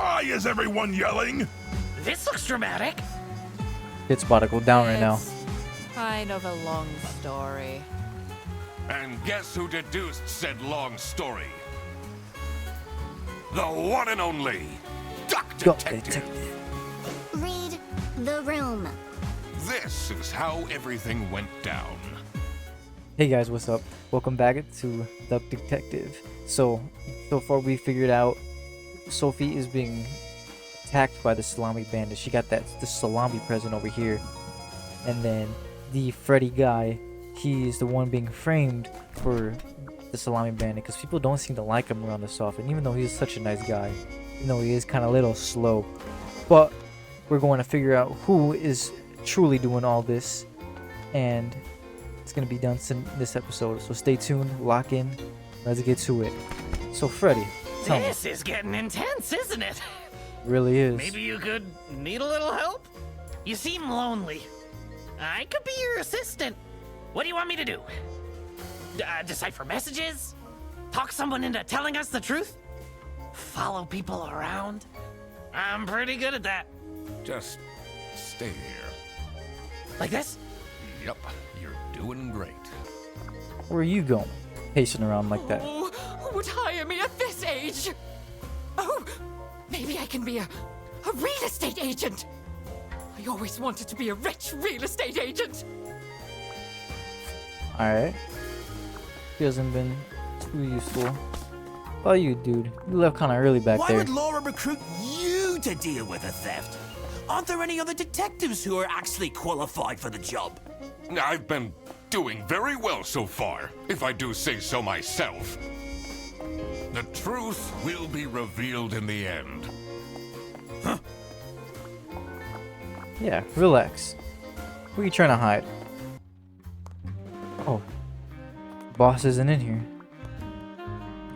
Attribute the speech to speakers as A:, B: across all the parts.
A: Why is everyone yelling?
B: This looks dramatic.
C: It's about to go down right now.
D: It's kind of a long story.
A: And guess who deduced said long story? The one and only Duck Detective.
E: Read the room.
A: This is how everything went down.
C: Hey guys, what's up? Welcome back to Duck Detective. So far we figured out Sophie is being attacked by the Salami Bandit. She got the salami present over here. And then the Freddy guy, he's the one being framed for the Salami Bandit because people don't seem to like him around this often, even though he's such a nice guy. Even though he is kind of a little slow. But we're going to figure out who is truly doing all this, and it's going to be done in this episode. So stay tuned, lock in, let's get to it. So Freddy, tell me.
B: This is getting intense, isn't it?
C: Really is.
B: Maybe you could need a little help? You seem lonely. I could be your assistant. What do you want me to do? Decipher messages? Talk someone into telling us the truth? Follow people around? I'm pretty good at that.
A: Just stay here.
B: Like this?
A: Yep, you're doing great.
C: Where are you going? Pacing around like that.
D: Oh, who would hire me at this age? Oh, maybe I can be a real estate agent. I always wanted to be a rich real estate agent.
C: Alright. He hasn't been too useful. How about you, dude? You left kind of early back
F: Why
C: there.
F: would Laura recruit you to deal with a theft? Aren't there any other detectives who are actually qualified for the job?
A: I've been doing very well so far, if I do say so myself. The truth will be revealed in the end.
F: Huh?
C: Yeah, relax. What are you trying to hide? Oh. Boss isn't in here.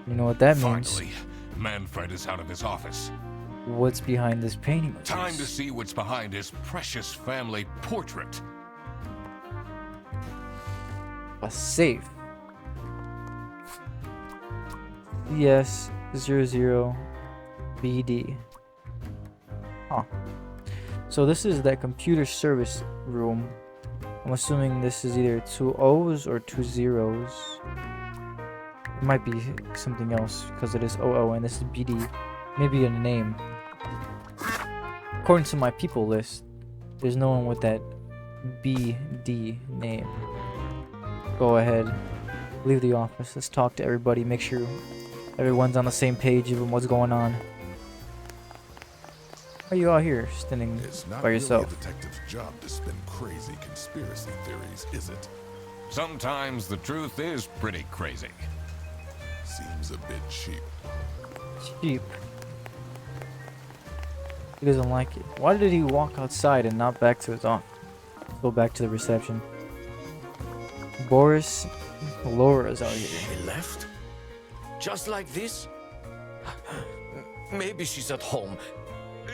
C: You know what that means.
A: Finally, Manfred is out of his office.
C: What's behind this painting? of
A: Time
C: his?
A: to see what's behind his precious family portrait.
C: A safe. Yes, 00 BD. Huh. So this is that computer service room. I'm assuming this is either 2 O's or 2 zeros. It might be something else because it is OO and this is BD. Maybe a name. According to my people list, there's no one with that BD name. Go ahead, leave the office. Let's talk to everybody. Make sure everyone's on the same page of what's going on. Why are you out here standing
G: It's not
C: by yourself?
G: really a detective's job to spin crazy conspiracy theories, is it?
A: Sometimes the truth is pretty crazy.
G: Seems a bit cheap.
C: Cheap. He doesn't like it. Why did he walk outside and not back to his office? Let's go back to the reception. Boris, Laura's out here.
H: She left? Just like this? Maybe she's at home.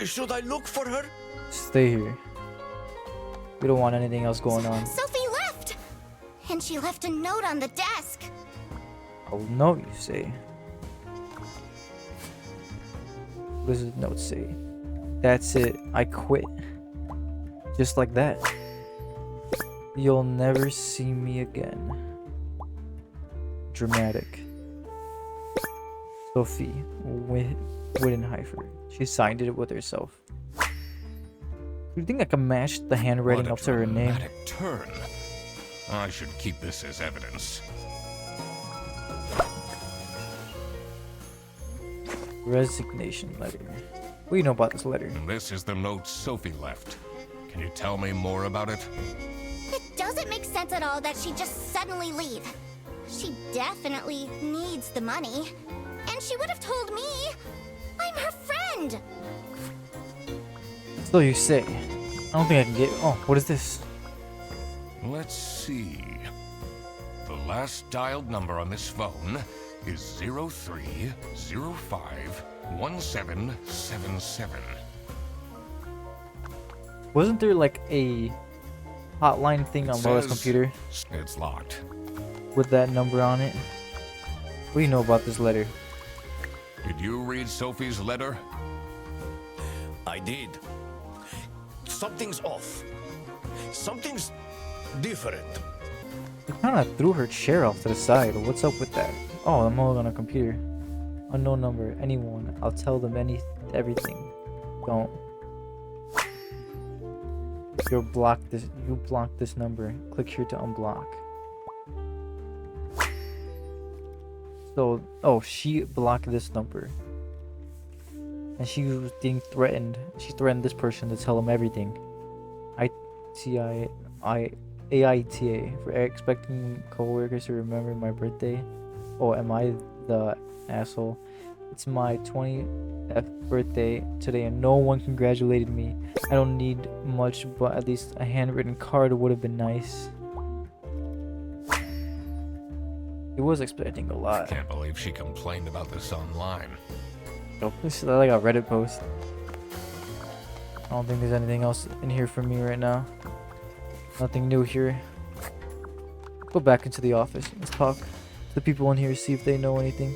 H: Should I look for her?
C: Stay here. We don't want anything else going on.
E: Sophie left! And she left a note on the desk.
C: Oh no, you say. What does the note say? That's it. I quit. Just like that. You'll never see me again. Dramatic. Sophie Widenheifer. She signed it with herself. Do you think I can match the handwriting up to her name?
A: Dramatic turn. I should keep this as evidence.
C: Resignation letter. What do you know about this letter?
A: This is the note Sophie left. Can you tell me more about it?
E: It doesn't make sense at all that she'd just suddenly leave. She definitely needs the money. And she would have told me. I'm her friend.
C: So you say. I don't think I can get. Oh, what is this?
A: Let's see. The last dialed number on this phone is 03051777.
C: Wasn't there like a hotline thing on Laura's computer
A: It's locked.
C: with that number on it? What do you know about this letter?
A: Did you read Sophie's letter?
H: I did. Something's off. Something's different.
C: She kind of threw her chair off to the side. What's up with that? Oh, I'm all on a computer. Unknown number. Anyone. I'll tell them everything. Don't. You blocked this number. Click here to unblock. So, oh, she blocked this number. And she was being threatened. She threatened this person to tell him everything. AITA for expecting coworkers to remember my birthday. Oh, am I the asshole? It's my 20th birthday today and no one congratulated me. I don't need much, but at least a handwritten card would have been nice. He was expecting a lot.
A: Can't believe she complained about this online.
C: Oh, this is like a Reddit post. I don't think there's anything else in here for me right now. Nothing new here. Go back into the office. Let's talk to the people in here, see if they know anything.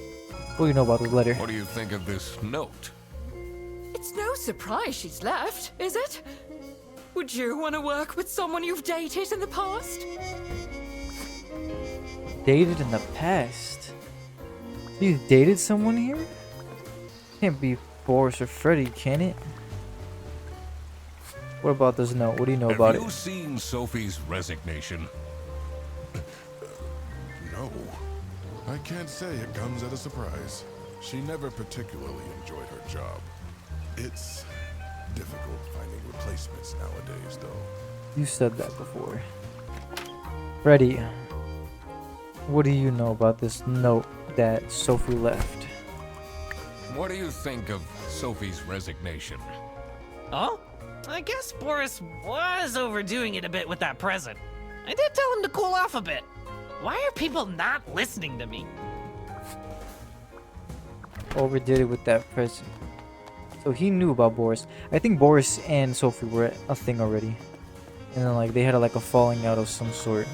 C: What do you know about this letter?
A: What do you think of this note?
D: It's no surprise she's left, is it? Would you want to work with someone you've dated in the past?
C: Dated in the past? You dated someone here? Can't be Boris or Freddy, can it? What about this note? What do you know about it?
A: Have you seen Sophie's resignation?
G: No. I can't say it comes at a surprise. She never particularly enjoyed her job. It's difficult finding replacements nowadays, though.
C: You said that before. Freddy, what do you know about this note that Sophie left?
A: What do you think of Sophie's resignation?
B: Oh? I guess Boris was overdoing it a bit with that present. I did tell him to cool off a bit. Why are people not listening to me?
C: Overdid it with that present. So he knew about Boris. I think Boris and Sophie were a thing already. And then like they had like a falling out of some sort.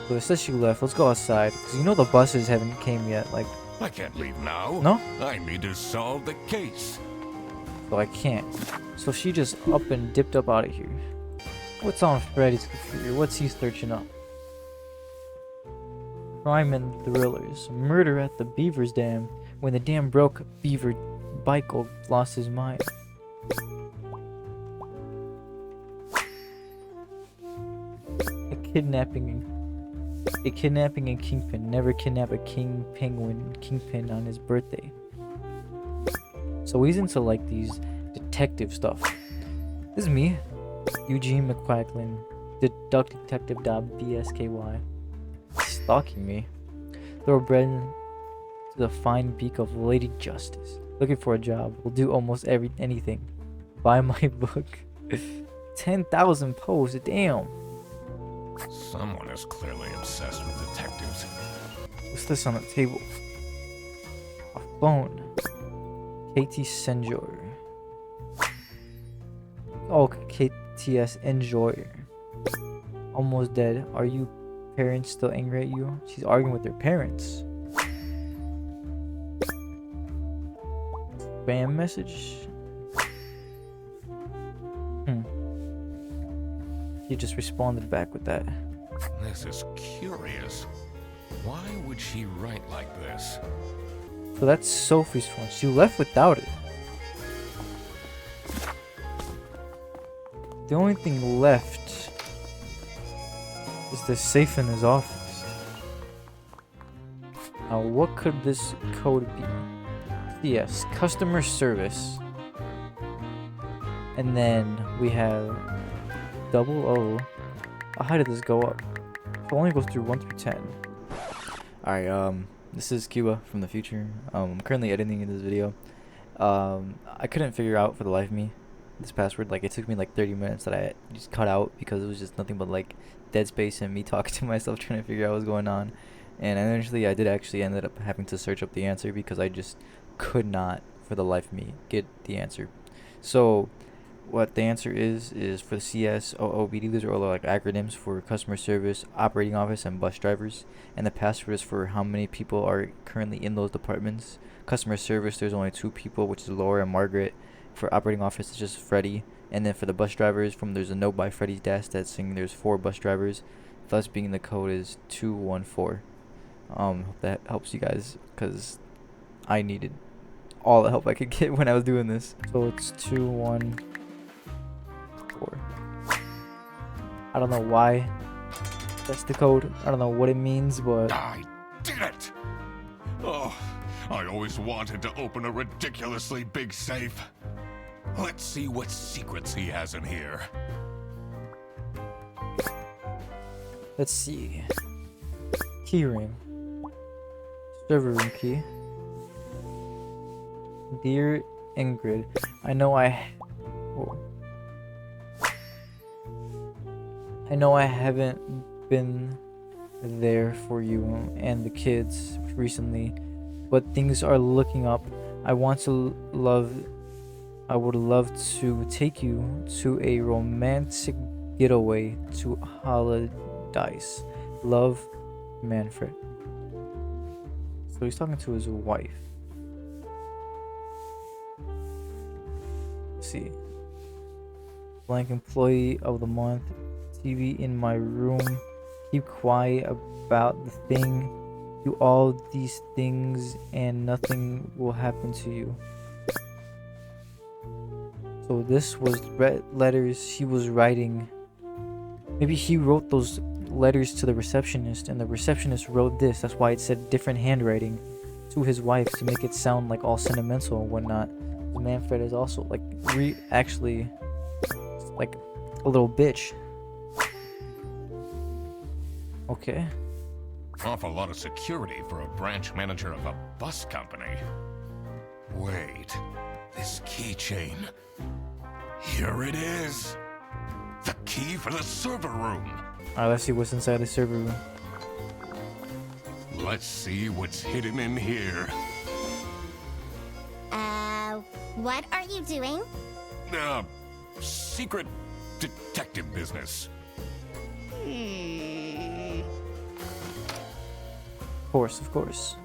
C: So it says she left. Let's go outside. Because you know the buses haven't came yet. Like,
A: I can't leave now.
C: no?
A: I need to solve the case.
C: So I can't. So she just up and dipped up out of here. What's on Freddy's computer? What's he searching up? Crime and thrillers. Murder at the Beaver's Dam. When the dam broke, Beaver Michael lost his mind. A kidnapping and kingpin. Never kidnap a kingpin on his birthday. So he's into like these detective stuff. This is me, Eugene McQuacklin, Detective.bsky. Stalking me. Thoroughbred to the fine beak of Lady Justice. Looking for a job. Will do almost anything. Buy my book. 10,000 posts. Damn.
A: Someone is clearly obsessed with detectives.
C: What's this on the table? A phone. KT Senjor. Oh, KTS Enjoyer. Almost dead. Are you parents still angry at you? She's arguing with her parents. Spam message. He just responded back with that.
A: This is curious. Why would she write like this?
C: So that's Sophie's phone. She left without it. The only thing left is the safe in his office. Now, what could this code be? Yes, customer service. And then we have 00. How did this go up? It only goes through 1 through 10. Alright, this is Cuba from the future. I'm currently editing this video. I couldn't figure out for the life of me this password. Like, it took me like 30 minutes that I just cut out because it was just nothing but like dead space and me talking to myself trying to figure out what was going on. And eventually I did actually ended up having to search up the answer because I just could not for the life of me get the answer. So what the answer is for the CSOOBD. These are all like acronyms for customer service, operating office, and bus drivers. And the password is for how many people are currently in those departments. Customer service, there's only 2 people, which is Laura and Margaret. for operating office, it's just Freddy. And then for the bus drivers, there's a note by Freddy's desk that's saying there's 4 bus drivers, thus being the code is 214. Hope that helps you guys, because I needed all the help I could get when I was doing this. So it's 214. I don't know why that's the code. I don't know what it means, but
A: I did it! Oh, I always wanted to open a ridiculously big safe. Let's see what secrets he has in here.
C: let's see. Keyring. Server room key. Dear Ingrid, I know I haven't been there for you and the kids recently, but things are looking up. I would love to take you to a romantic getaway to Holidays. Love, Manfred. So he's talking to his wife. Let's see. Blank employee of the month. TV in my room. Keep quiet about the thing. Do all these things and nothing will happen to you. So this was letters he was writing. Maybe he wrote those letters to the receptionist, and the receptionist wrote this. That's why it said different handwriting to his wife to make it sound like all sentimental and whatnot. Manfred is also like actually like a little bitch. Okay.
A: Awful lot of security for a branch manager of a bus company. Wait, this keychain. Here it is. The key for the server room.
C: Alright, let's see what's inside the server room.
A: Let's see what's hidden in here.
E: What are you doing?
A: Secret detective business.
C: Of course.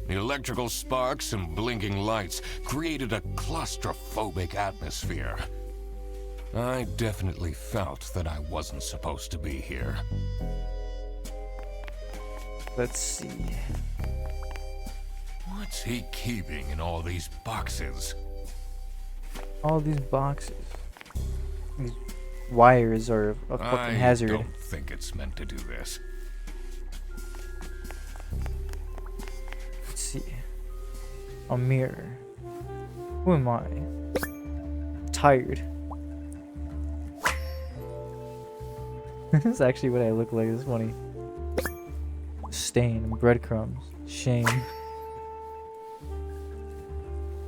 A: The electrical sparks and blinking lights created a claustrophobic atmosphere. I definitely felt that I wasn't supposed to be here.
C: Let's see.
A: What's he keeping in all these boxes?
C: All these boxes. These wires are a fucking hazard.
A: I don't think it's meant to do this.
C: Let's see. A mirror. Who am I? Tired. This is actually what I look like. It's funny. Stain, breadcrumbs, shame.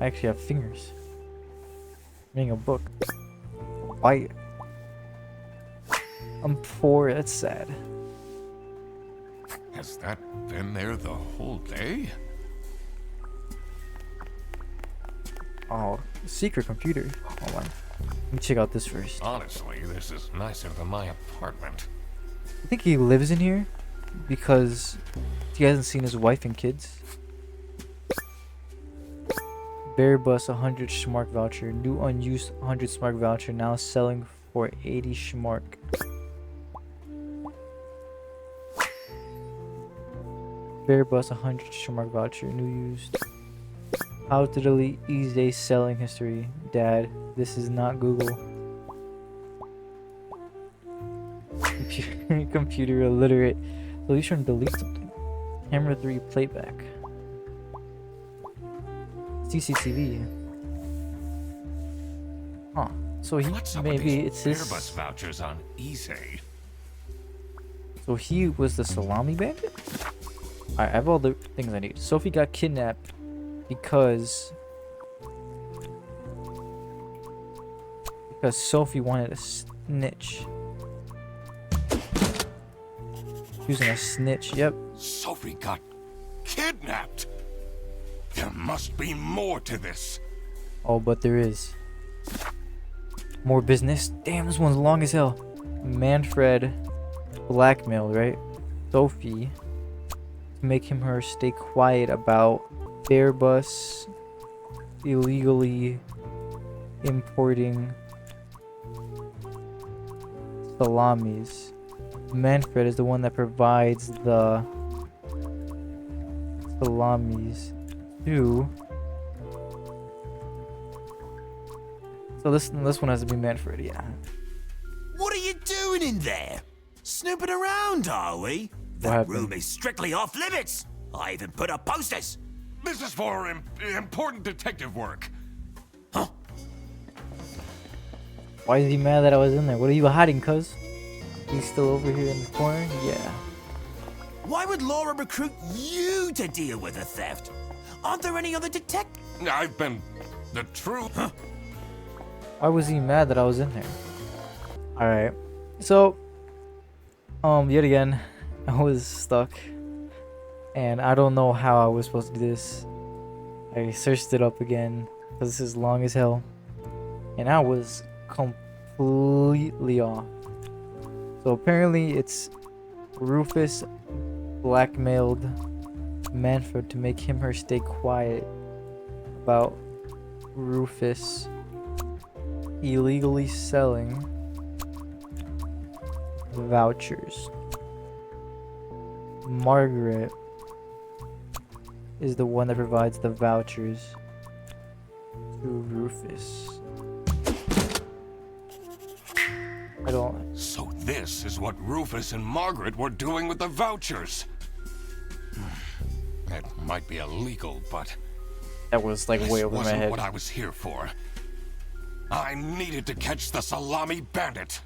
C: I actually have fingers. Reading a book. Bite. I'm poor, that's sad.
A: Has that been there the whole day?
C: Oh, secret computer. Hold on. Let me check out this first.
A: Honestly, this is nicer than my apartment.
C: I think he lives in here because he hasn't seen his wife and kids. Bear Bus 100 Schmark voucher. New unused 100 Schmark voucher now selling for 80 Schmark. Bear Bus 100 Schmark voucher. New used. How to delete easy selling history. Dad, this is not Google. Computer illiterate. So he's trying to delete something. Camera 3 playback. CCTV. Huh. So he
A: What's up with
C: maybe
A: these
C: it's his.
A: Airbus vouchers on easy.
C: So he was the Salami Bandit? Alright, I have all the things I need. Sophie got kidnapped because Sophie wanted a snitch. Using a snitch, yep.
A: Sophie got kidnapped. There must be more to this.
C: Oh, but there is. More business? Damn, this one's long as hell. Manfred blackmailed, right? Sophie make him her stay quiet about Airbus illegally importing salamis. Manfred is the one that provides the salamis to. So this one has to be Manfred, yeah.
F: What are you doing in there? Snooping around, are we? That
C: happened?
F: room is strictly off limits. I even put up posters.
A: This is for important detective work.
C: Why is he mad that I was in there? What are you hiding, cuz? He's still over here in the corner? Yeah.
F: Why would Laura recruit you to deal with a theft? Aren't there any other detectives?
A: I've been the truth.
C: Why was he mad that I was in there? Alright. So, yet again, I was stuck. And I don't know how I was supposed to do this. I searched it up again, because this is long as hell. And I was completely off. So apparently it's Rufus blackmailed Manfred to make him her stay quiet about Rufus illegally selling vouchers. Margaret is the one that provides the vouchers to Rufus. I don't.
A: So this is what Rufus and Margaret were doing with the vouchers. It might be illegal, but
C: That was like way
A: this
C: over my
A: wasn't
C: head.
A: what I was here for. I needed to catch the Salami Bandit.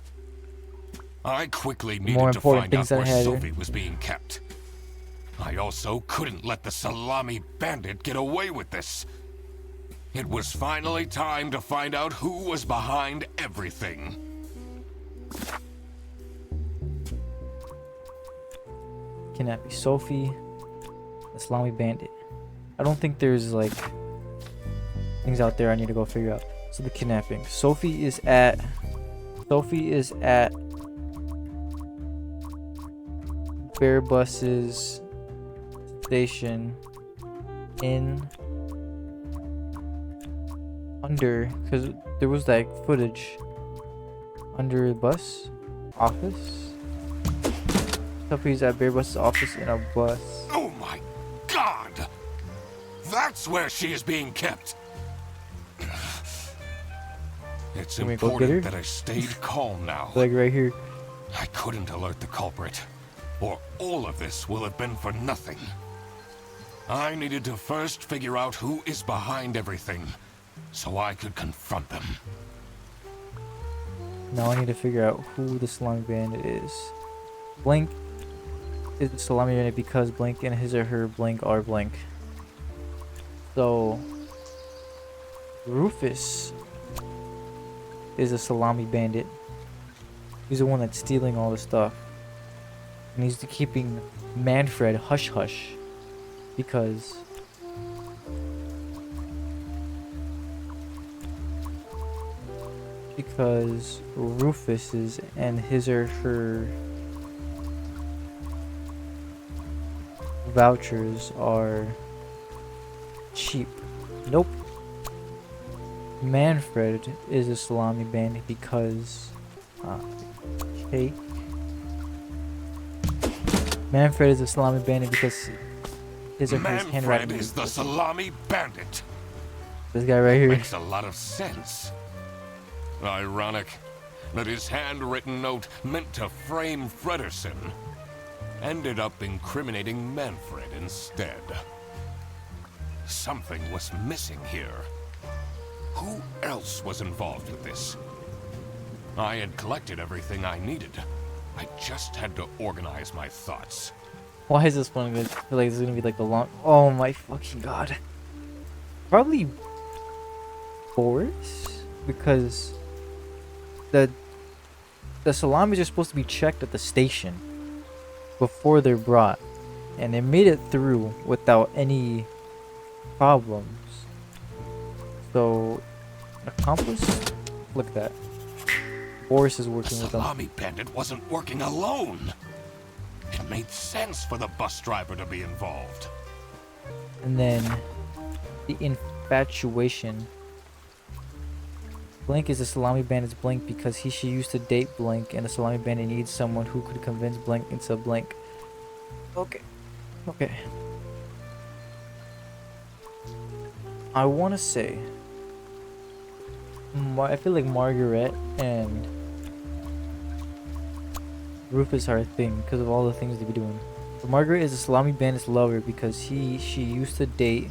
A: I quickly
C: More
A: needed to
C: important
A: find
C: things
A: out
C: than
A: where
C: had her.
A: Sophie was being kept. I also couldn't let the Salami Bandit get away with this. It was finally time to find out who was behind everything.
C: Kidnapping Sophie, the Salami Bandit. I don't think there's like things out there I need to go figure out. So the kidnapping. Sophie is at Airbus's station in under, because there was that footage under the bus office. Sophie's at Airbus's office in a bus.
A: Oh my God! That's where she is being kept. It's
C: Can we go get her?
A: important that I stayed calm now.
C: Like right here.
A: I couldn't alert the culprit, or all of this will have been for nothing. I needed to first figure out who is behind everything, so I could confront them.
C: Now I need to figure out who the Salami Bandit is. Blink is the Salami Bandit because Blink and his or her Blink are Blink. So Rufus is a Salami Bandit. He's the one that's stealing all the stuff. And he's keeping Manfred hush hush because Rufus's and his or her vouchers are cheap. Nope. Manfred is a Salami Bandit because cake. Manfred is a Salami Bandit because his or her
A: Manfred
C: handwriting
A: is the Salami Bandit.
C: This guy right here.
A: Makes a lot of sense. Ironic that his handwritten note meant to frame Fredersen ended up incriminating Manfred instead. Something was missing here. Who else was involved with this? I had collected everything I needed. I just had to organize my thoughts.
C: Why is this one gonna feel like it's gonna be like the long? Oh my fucking god! Probably Boris, because the salamis are supposed to be checked at the station before they're brought, and they made it through without any problems. So, accomplice? Look at that. Boris is
A: The
C: working with them.
A: Salami Bandit wasn't working alone. It made sense for the bus driver to be involved.
C: And then the infatuation. Blink is the Salami Bandit's Blink because she used to date Blink, and the Salami Bandit needs someone who could convince Blink into Blink. Okay. Okay. I want to say, I feel like Margaret and Rufus are a thing because of all the things they be doing. So Margaret is the Salami Bandit's lover because she used to date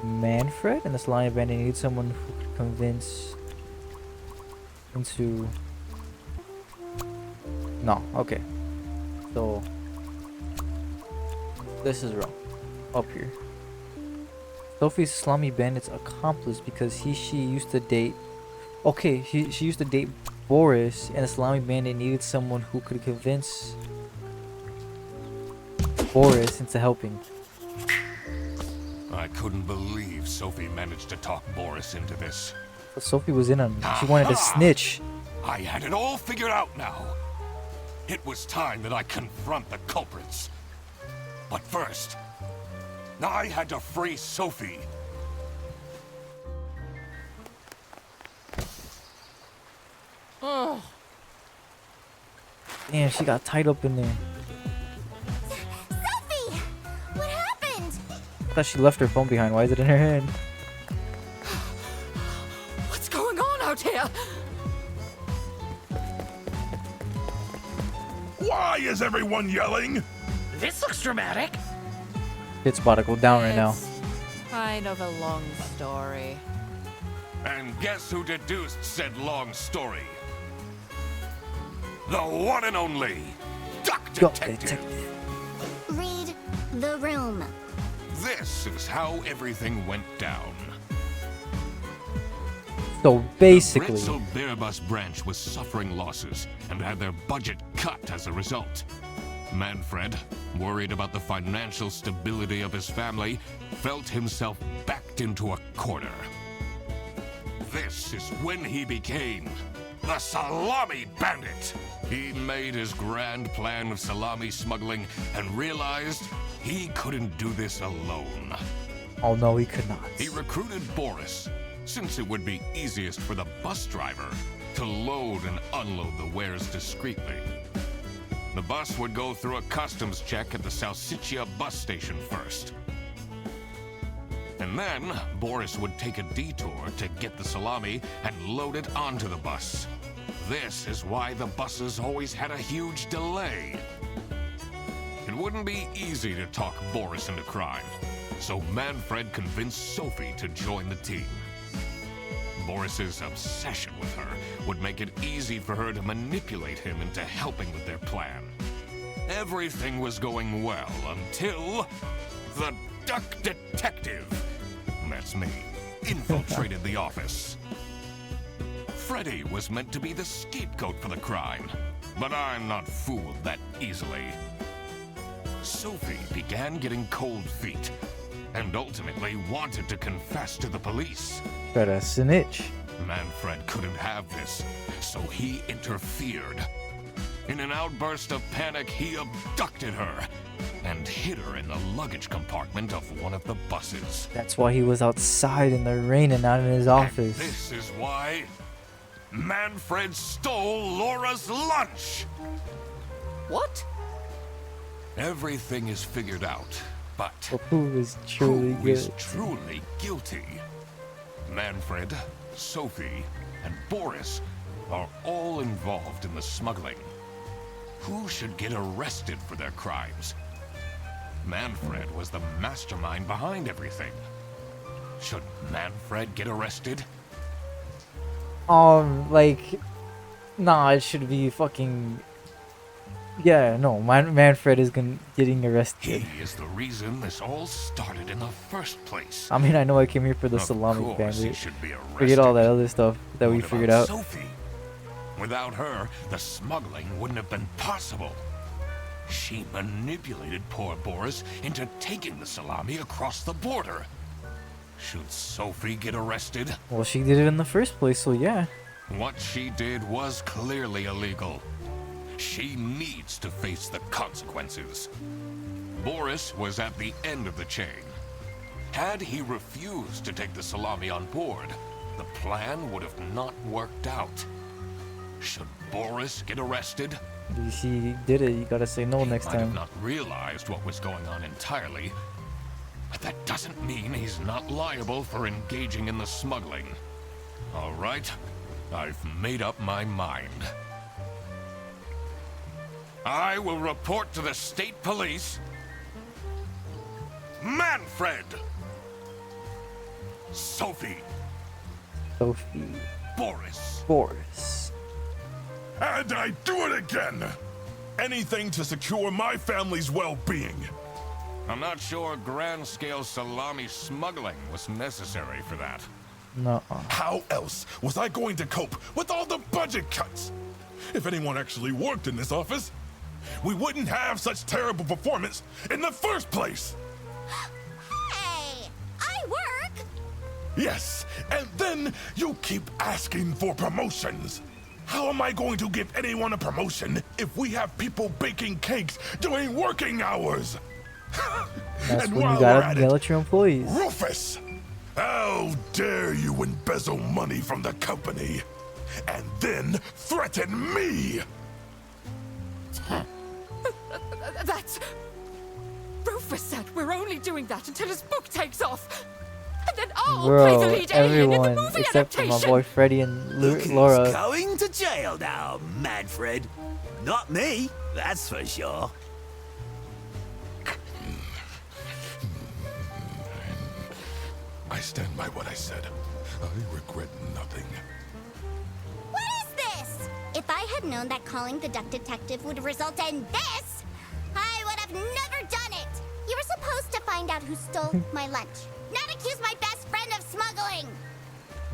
C: Manfred, and the Salami Bandit needs someone who could convince into. No, okay. So this is wrong. Up here. Sophie's Salami Bandit's accomplice because she used to date. Okay, she used to date Boris, and the Salami Bandit needed someone who could convince Boris into helping.
A: I couldn't believe Sophie managed to talk Boris into this.
C: But Sophie was in on it. She wanted to snitch.
A: I had it all figured out now. It was time that I confront the culprits. But first, I had to free Sophie.
D: Oh,
C: Damn, she got tied up in there.
E: Sophie! What happened?
C: I thought she left her phone behind. Why is it in her hand?
D: what's going on out here?
A: Why is everyone yelling?
B: This looks dramatic.
C: It's about to go down right now.
I: It's kind of a long story.
A: And guess who deduced said long story? The one and only Duck Detective.
E: Read the room.
A: This is how everything went down.
C: So basically,
A: The Britzel Bearbus branch was suffering losses and had their budget cut as a result. Manfred, worried about the financial stability of his family, felt himself backed into a corner. This is when he became the Salami Bandit. He made his grand plan of salami smuggling and realized he couldn't do this alone.
C: oh no, he could not.
A: He recruited Boris, since it would be easiest for the bus driver to load and unload the wares discreetly. The bus would go through a customs check at the Salsiccia bus station first. And then, Boris would take a detour to get the salami and load it onto the bus. This is why the buses always had a huge delay. It wouldn't be easy to talk Boris into crime, so Manfred convinced Sophie to join the team. Boris's obsession with her would make it easy for her to manipulate him into helping with their plan. Everything was going well until the Duck Detective, that's me, infiltrated the office. Freddy was meant to be the scapegoat for the crime, but I'm not fooled that easily. Sophie began getting cold feet and ultimately wanted to confess to the police.
C: Try to snitch.
A: Manfred couldn't have this, so he interfered. In an outburst of panic, he abducted her and hid her in the luggage compartment of one of the buses.
C: That's why he was outside in the rain and not in his
A: And
C: office.
A: this is why Manfred stole Laura's lunch.
D: What?
A: Everything is figured out, but
C: But who is truly
A: who is
C: good?
A: truly guilty? Manfred, Sophie, and Boris are all involved in the smuggling. Who should get arrested for their crimes? Manfred was the mastermind behind everything. Should Manfred get arrested?
C: Like, nah, it should be fucking. Yeah, no, Manfred is getting arrested.
A: He is the reason this all started in the first place.
C: I mean, I know I came here for the
A: Of
C: Salami
A: course he
C: Bandit.
A: should be arrested.
C: Forget all that other stuff that we
A: What
C: figured
A: about
C: out.
A: Sophie? Without her, the smuggling wouldn't have been possible. She manipulated poor Boris into taking the salami across the border. Should Sophie get arrested?
C: Well, she did it in the first place, so yeah.
A: What she did was clearly illegal. She needs to face the consequences. Boris was at the end of the chain. Had he refused to take the Salami on board, the plan would have not worked out. Should Boris get arrested?
C: You see, he did it. You gotta say no next
A: Might have
C: time.
A: not realized what was going on entirely, but that doesn't mean he's not liable for engaging in the smuggling. All right, I've made up my mind. I will report to the state police. Manfred! Sophie!
C: Sophie. Boris.
G: And I do it again! Anything to secure my family's well-being.
A: I'm not sure grand-scale salami smuggling was necessary for that.
C: No.
G: How else was I going to cope with all the budget cuts? If anyone actually worked in this office, we wouldn't have such terrible performance in the first place!
E: Hey, I work.
G: Yes, and then you keep asking for promotions. How am I going to give anyone a promotion if we have people baking cakes during working hours?
C: That's
G: And
C: when
G: while
C: you
G: we're
C: gotta
G: at
C: yell
G: it,
C: at your employees.
G: Rufus! How dare you embezzle money from the company and then threaten me?
D: That's... Rufus said we're only doing that until his book takes off. And then I'll play the
C: Bro,
D: lead alien in the
C: everyone
D: movie
C: except for my
D: adaptation.
C: boy Freddy and
F: Look who's
C: Laura.
F: going to jail now, Manfred. Not me, that's for sure.
G: I stand by what I said. I regret nothing.
E: What is this? If I had known that calling the duck detective would result in this, I would have never done it. You were supposed to find out who stole my lunch, not accuse my best friend of smuggling.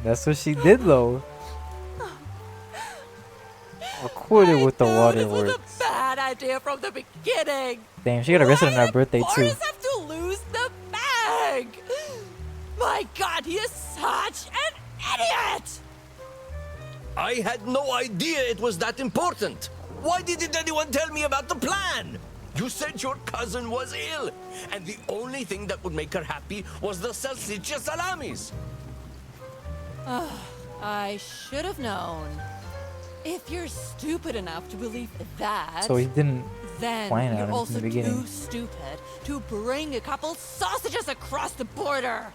C: That's what she did though. Recorded with the
I: This
C: waterworks.
I: was a bad idea from the beginning.
C: Damn, she got arrested on our birthday
I: Why
C: too.
I: did Boris have to lose the bag? My God, he is such an idiot!
H: I had no idea it was that important. Why didn't anyone tell me about the plan? You said your cousin was ill, and the only thing that would make her happy was the salsiccia salamis.
I: I should have known. If you're stupid enough to believe that,
C: So he didn't
I: then
C: plan
I: you're
C: out
I: also
C: in the beginning.
I: too stupid to bring a couple sausages across the border.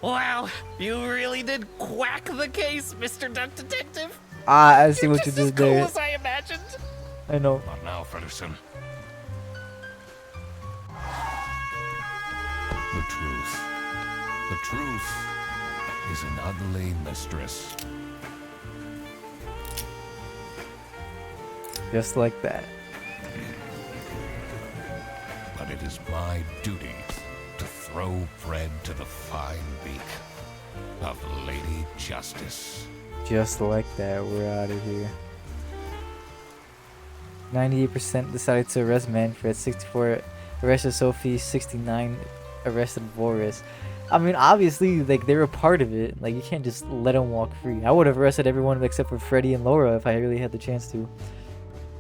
B: Wow, you really did quack the case, Mr. Duck Detective.
C: Ah, I see
B: You're
C: what you
B: just as
C: did
B: cool
C: there.
B: as I imagined.
C: I know.
A: Not now, Fredderson. The truth. The truth is an ugly mistress.
C: Just like that.
A: But it is my duty to throw bread to the fine beak of Lady Justice.
C: Just like that. We're out of here. 98% decided to arrest Manfred. 64 arrested Sophie. 69 arrested Boris. I mean, obviously, like, they were part of it. Like, you can't just let them walk free. I would have arrested everyone except for Freddy and Laura if I really had the chance to.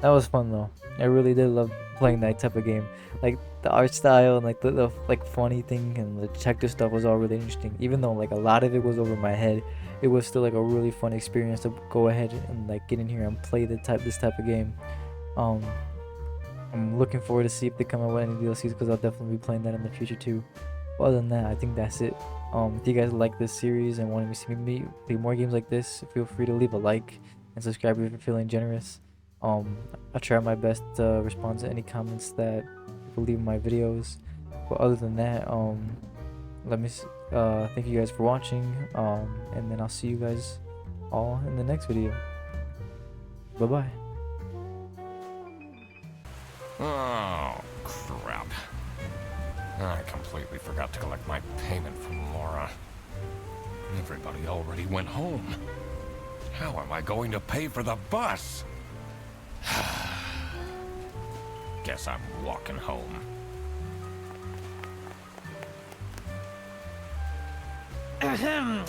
C: That was fun though. I really did love playing that type of game. Like the art style and like the like funny thing and the detective stuff was all really interesting. Even though like a lot of it was over my head, it was still like a really fun experience to go ahead and like get in here and play this type of game. I'm looking forward to see if they come out with any DLCs because I'll definitely be playing that in the future too. But other than that, I think that's it. If you guys like this series and want to see me play more games like this, feel free to leave a like and subscribe if you're feeling generous. I try my best to respond to any comments that people leave in my videos. But other than that, thank you guys for watching. And then I'll see you guys all in the next video. Bye bye.
A: Oh, crap. I completely forgot to collect my payment from Laura. Everybody already went home. How am I going to pay for the bus? Guess I'm walking home.
B: Ahem.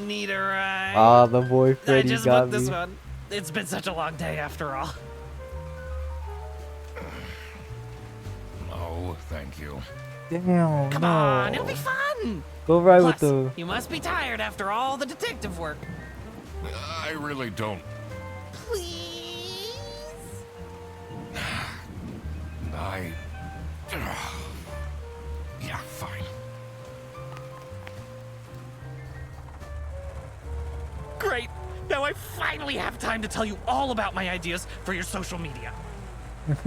B: Need a ride?
C: Ah, the boy
B: I
C: Freddy
B: just
C: got
B: booked this
C: me.
B: one. It's been such a long day after all.
A: No, thank you.
C: Damn.
B: Come
C: no.
B: on, it'll be fun.
C: Go ride
B: Plus,
C: with the.
B: you must be tired after all the detective work.
A: I really don't.
B: Please?
A: I. Yeah, fine.
B: Great. Now I finally have time to tell you all about my ideas for your social media.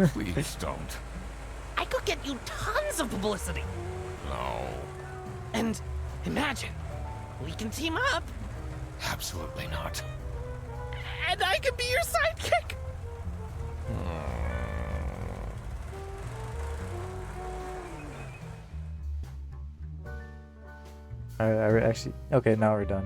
A: Please don't.
B: I could get you tons of publicity.
A: No.
B: And imagine, we can team up,
A: Absolutely not.
B: and I could be your sidekick.
C: Alright, actually. Okay, now we're done.